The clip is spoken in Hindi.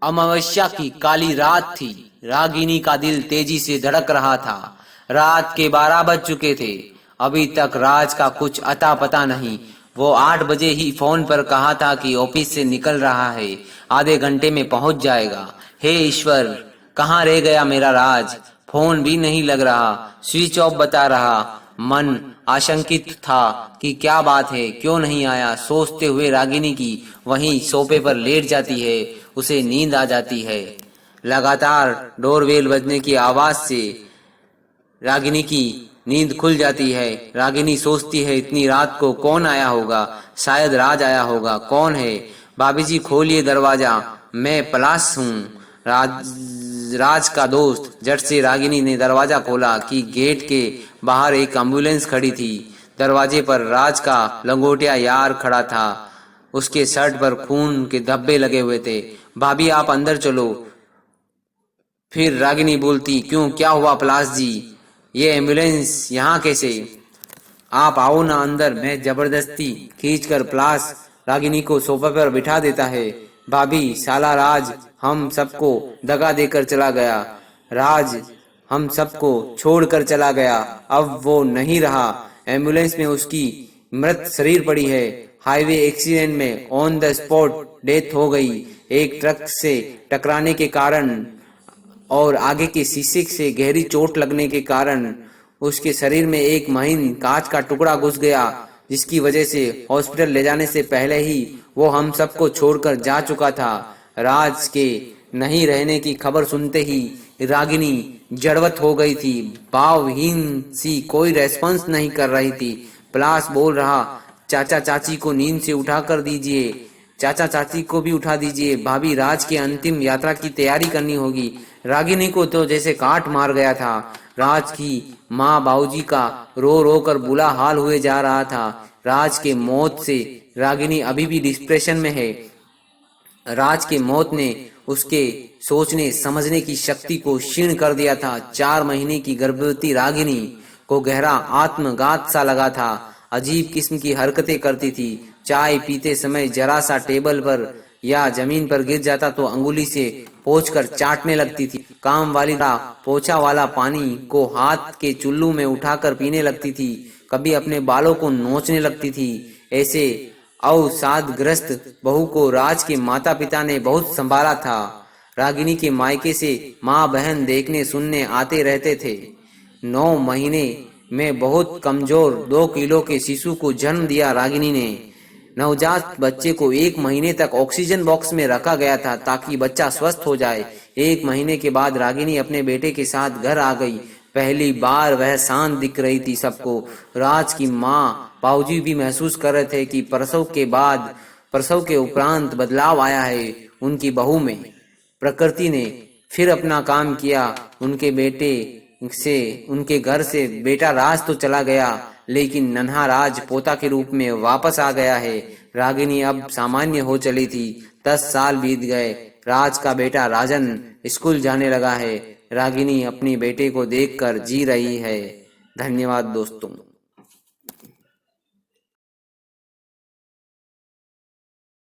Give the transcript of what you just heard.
अमावस्या की काली रात थी। रागिनी का दिल तेजी से धड़क रहा था। रात के 12 बज चुके थे। अभी तक राज का कुछ अता पता नहीं। वो 8 बजे ही फोन पर कहा था कि ऑफिस से निकल रहा है, आधे घंटे में पहुंच जाएगा। हे ईश्वर, कहाँ रह गया मेरा राज? फोन भी नहीं लग रहा, स्विच ऑफ बता रहा। मन आशंकित था कि क्या बात है, क्यों नहीं आया। सोचते हुए रागिनी की वहीं सोफे पर लेट जाती है। उसे नींद आ जाती है। लगातार डोरबेल बजने की आवाज से रागिनी की नींद खुल जाती है। रागिनी सोचती है, इतनी रात को कौन आया होगा? शायद राज आया होगा। कौन है? भाभी जी खोलिए दरवाजा, मैं पलाश हूँ, राज का दोस्त। झट से रागिनी ने दरवाजा खोला कि गेट के बाहर एक एम्बुलेंस खड़ी थी। दरवाजे पर राज का लंगोटिया यार खड़ा था। उसके शर्ट पर खून के धब्बे लगे हुए थे। भाभी आप अंदर चलो। फिर रागिनी बोलती, क्यों, क्या हुआ पलाश जी? ये एम्बुलेंस यहाँ कैसे? आप आओ ना अंदर। मैं जबरदस्ती खींचकर पलाश रागिनी को सोफे पर बिठा देता है। भाभी, साला राज हम सबको दगा देकर चला गया। राज हम सबको छोड़कर चला गया। अब वो नहीं रहा। एम्बुलेंस में उसकी मृत शरीर पड़ी है। हाईवे एक्सीडेंट में ऑन द स्पॉट डेथ हो गई। एक ट्रक से टकराने के कारण और आगे के शीशे से गहरी चोट लगने के कारण उसके शरीर में एक महीन कांच का टुकड़ा घुस गया, जिसकी वजह से हॉस्पिटल ले जाने से पहले ही वो हम सबको छोड़कर जा चुका था। राज के नहीं रहने की खबर सुनते ही रागिनी जड़वत हो गई थी। भावहीन सी कोई रेस्पॉन्स नहीं कर रही थी। पलाश बोल रहा, चाचा चाची को नींद से उठा कर दीजिए, चाचा चाची को भी उठा दीजिए। भाभी, राज की अंतिम यात्रा की तैयारी करनी होगी। रागिनी को तो जैसे काट मार गया था। राज की माँ बाबूजी का रो रो कर बुरा हाल हुए जा रहा था। राज के मौत से रागिनी अभी भी डिप्रेशन में है। राज के मौत ने उसके सोचने समझने की शक्ति को क्षीण कर दिया था। 4 महीने की गर्भवती रागिनी को गहरा आत्मघात सा लगा था। अजीब किस्म की हरकतें करती थी। चाय पीते समय जरा सा टेबल पर या जमीन पर गिर जाता तो अंगुली से पोंछकर चाटने लगती थी। काम वाली पोछा वाला पानी को हाथ के चुल्लू में उठाकर पीने लगती थी। कभी अपने बालों को नोचने लगती थी। ऐसे अवसादग्रस्त बहू को राज के माता पिता ने बहुत संभाला था। रागिनी के मायके से माँ बहन देखने सुनने आते रहते थे। 9 महीने में बहुत कमजोर 2 किलो के शिशु को जन्म दिया रागिनी ने। नवजात बच्चे को 1 महीने तक ऑक्सीजन बॉक्स में रखा गया था ताकि बच्चा स्वस्थ हो जाए। 1 महीने के बाद रागिनी अपने बेटे के साथ घर आ गई। पहली बार वह शांत दिख रही थी सबको। राज की माँ बाबूजी भी महसूस कर रहे थे कि प्रसव के उपरांत बदलाव आया है उनकी बहू में। प्रकृति ने फिर अपना काम किया। उनके घर से बेटा राज तो चला गया, लेकिन नन्हा राज पोता के रूप में वापस आ गया है। रागिनी अब सामान्य हो चली थी। 10 साल बीत गए। राज का बेटा राजन स्कूल जाने लगा है। रागिनी अपनी बेटे को देखकर जी रही है। धन्यवाद दोस्तों।